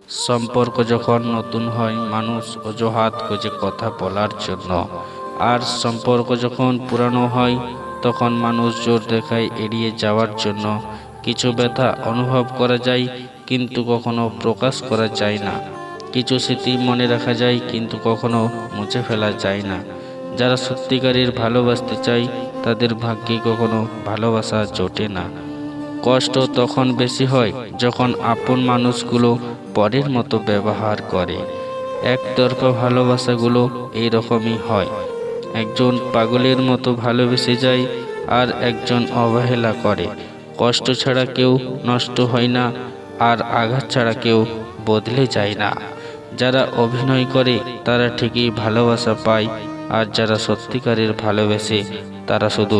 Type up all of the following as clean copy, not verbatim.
সম্পর্ক যখন নতুন হয় মানুষ অজুহাত খোঁজে কথা বলার জন্য, আর সম্পর্ক যখন পুরানো হয় তখন মানুষ জোর দেখায় এড়িয়ে যাওয়ার জন্য। কিছু ব্যথা অনুভব করা যায় কিন্তু কখনো প্রকাশ করা যায় না। কিছু স্মৃতি মনে রাখা যায় কিন্তু কখনো মুছে ফেলা যায় না। যারা সত্যিকারের ভালোবাসতে চায় তাদের ভাগ্যে কখনো ভালোবাসা জোটে না। কষ্ট তখন বেশি হয় যখন আপন মানুষগুলো পরের মতো ব্যবহার করে। একতরফা ভালোবাসাগুলো এইরকমই হয়। একজন পাগলের মতো ভালোবেসে যায় আর একজন অবহেলা করে। কষ্ট ছাড়া কেউ নষ্ট হয় না, আর আঘাত ছাড়া কেউ বদলে যায় না। যারা অভিনয় করে তারা ঠিকই ভালোবাসা পায়, আর যারা সত্যিকারের ভালোবেসে তারা শুধু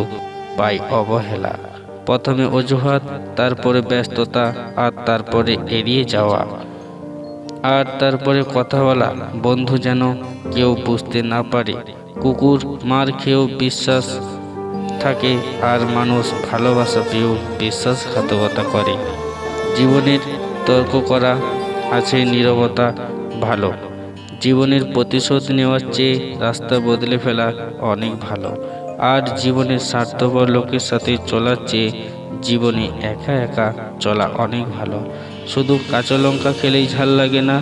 পায় অবহেলা। প্রথমে অজুহাত, তারপরে ব্যস্ততা, আর তারপরে এড়িয়ে যাওয়া, আর তারপরে কথা বলা বন্ধু যেন কেউ বুঝতে না পারে। কুকুর মার খেয়েও বিশ্বাস থাকে, আর মানুষ ভালোবাসা পেয়েও বিশ্বাসঘাতকতা করে। জীবনের তর্ক করা আছে নীরবতা ভালো। জীবনের প্রতিশোধ নেওয়ার চেয়ে রাস্তা বদলে ফেলা অনেক ভালো। আর জীবনের স্বার্থপর লোকের সাথে চলার চেয়ে জীবনে একা একা চলা অনেক ভালো। শুধু কাঁচা লঙ্কা খেলেই ঝাল লাগে না,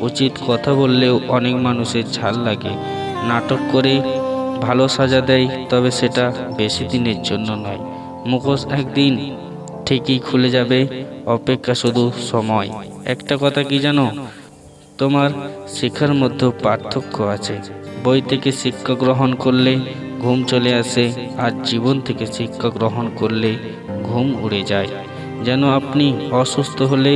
উচিত কথা বললেও অনেক মানুষের ঝাল লাগে। নাটক করে ভালো সাজা দেয়, তবে সেটা বেশি দিনের জন্য নয়। মুখোশ একদিন ঠিকই খুলে যাবে, অপেক্ষা শুধু সময়। একটা কথা কি জানো, তোমার শিক্ষার মধ্যে পার্থক্য আছে। বই থেকে শিক্ষা গ্রহণ করলে ঘুম চলে আসে, আর জীবন থেকে শিক্ষা গ্রহণ করলে ঘুম উড়ে যায়। যেন আপনি অসুস্থ হলে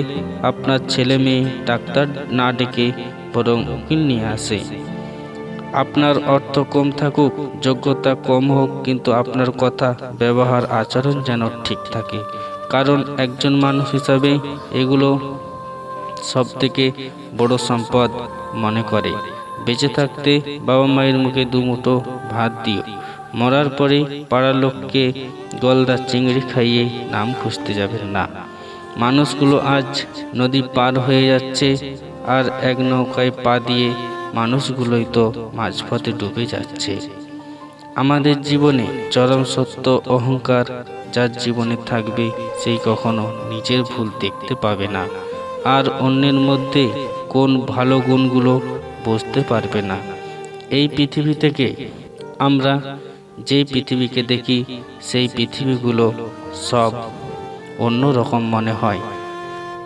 আপনার ছেলে মেয়ে ডাক্তার না ডেকে বরং উকিল নিয়ে আসে। আপনার অর্থ কম থাকুক, যোগ্যতা কম হোক, কিন্তু আপনার কথা, ব্যবহার, আচরণ যেন ঠিক থাকে। কারণ একজন মানুষ হিসাবে এগুলো সবথেকে বড় সম্পদ মনে করে। বেঁচে থাকতে বাবা মায়ের মুখে দুমুঠো ভাত দিও, মরার পরে পাড়ার লোককে গলদা চিংড়ি খাইয়ে নাম খুঁজতে যাবেন না। মানুষগুলো আজ নদী পার হয়ে যাচ্ছে, আর এক নৌকায় পা দিয়ে মানুষগুলোই তো মাঝপথে ডুবে যাচ্ছে। আমাদের জীবনে চরম সত্য অহংকার যার জীবনে থাকবে সেই কখনো নিজের ভুল দেখতে পাবে না, আর অন্যের মধ্যে কোন ভালো গুণগুলো বুঝতে পারবে না। এই পৃথিবী থেকে আমরা যে পৃথিবীকে দেখি সেই পৃথিবীগুলো সব অন্য রকম মনে হয়।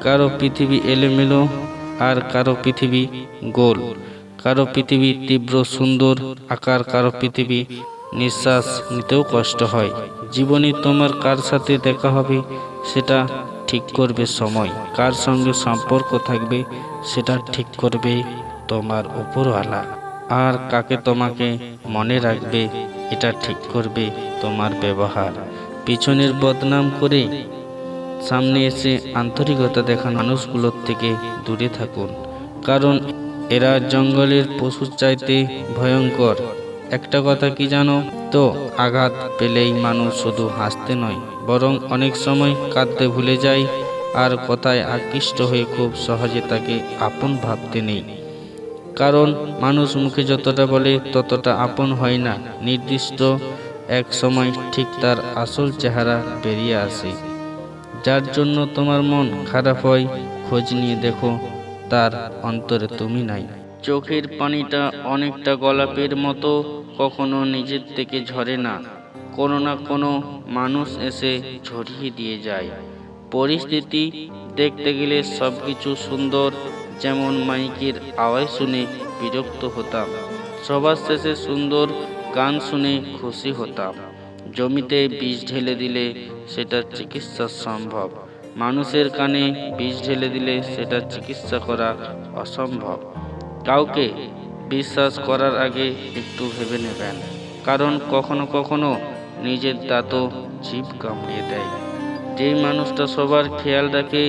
কারো পৃথিবী এলোমেলো, আর কারো পৃথিবী গোল। কারো পৃথিবী তীব্র সুন্দর আকার, কারো পৃথিবী নিঃশ্বাস নিতেও কষ্ট হয়। জীবনে তোমার কার সাথে দেখা হবে সেটা ঠিক করবে সময়, কার সঙ্গে সম্পর্ক থাকবে সেটা ঠিক করবে তোমার উপরওয়ালা, আর কাকে তোমাকে মনে রাখবে এটা ঠিক করবে তোমার ব্যবহার। পিছনের বদনাম করে সামনে এসে আন্তরিকতা দেখান মানুষগুলোর থেকে দূরে থাকুন, কারণ এরা জঙ্গলের পশুর চাইতে ভয়ঙ্কর। একটা কথা কি জানো তো, আঘাত পেলেই মানুষ শুধু হাসতে নয় বরং অনেক সময় কাঁদতে ভুলে যায়, আর কথায় আকৃষ্ট হয়ে খুব সহজে তাকে আপন ভাবতে নেই। কারণ মানুষ মুখে যতটা বলে ততটা আপন হয় না। নির্দিষ্ট এক সময় ঠিক তার আসল চেহারা বেরিয়ে আসে। যার জন্য তোমার মন খারাপ হয়, খোঁজ নিয়ে দেখো তার অন্তরে তুমি নাই। চোখের পানিটা অনেকটা গোলাপের মতো, কখনো নিজের থেকে ঝরে না, কোনো না কোনো মানুষ এসে ঝরিয়ে দিয়ে যায়। পরিস্থিতি দেখতে গেলে সবকিছু সুন্দর, যেমন মাইকের আওয়াজ শুনে বিরক্ত হতাম, সবার শেষে সুন্দর গান শুনে খুশি হতাম। জমিতে বীজ ঢেলে দিলে সেটা চিকিৎসা সম্ভব, মানুষের কানে বীজ ঢেলে দিলে সেটা চিকিৎসা করা অসম্ভব। কাউকে বিশ্বাস করার আগে একটু ভেবে নেবেন, কারণ কখনো কখনো নিজের দাঁতও জিভ কামড়িয়ে দেয়। যেই মানুষটা সবার খেয়াল রাখে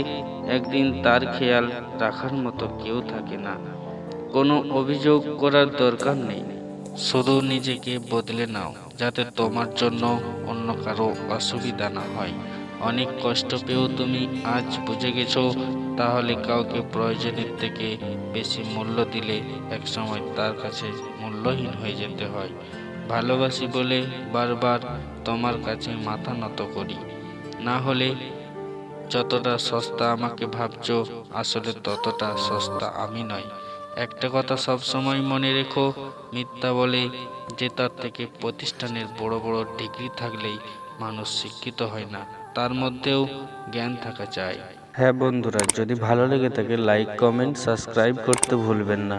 একদিন তার খেয়াল রাখার মতো কেউ থাকে না। কোনো অভিযোগ করার দরকার নেই, শুধু নিজেকে বদলে নাও যাতে তোমার জন্য অন্য কারো অসুবিধা না হয়। অনেক কষ্ট পেয়েও তুমি আজ বুঝে গেছো, তাহলে কাউকে প্রয়োজনের থেকে বেশি মূল্য দিলে একসময় তার কাছে মূল্যহীন হয়ে যেতে হয়। ভালোবাসি বলে বারবার তোমার কাছে মাথা নত করি, না হলে যতটা সস্তা আমাকে ভাবছো, আসলে ততটা সস্তা আমি নই। একটা কথা সব সময় মনে রেখো, মিথ্যা বলে যে তার থেকে প্রতিষ্ঠানের বড় বড় ডিগ্রি থাকলেই মানুষ শিক্ষিত হয় না, তার মধ্যেও জ্ঞান থাকা চাই। হ্যাঁ বন্ধুরা, যদি ভালো লেগে থাকে লাইক, কমেন্ট, সাবস্ক্রাইব করতে ভুলবেন না।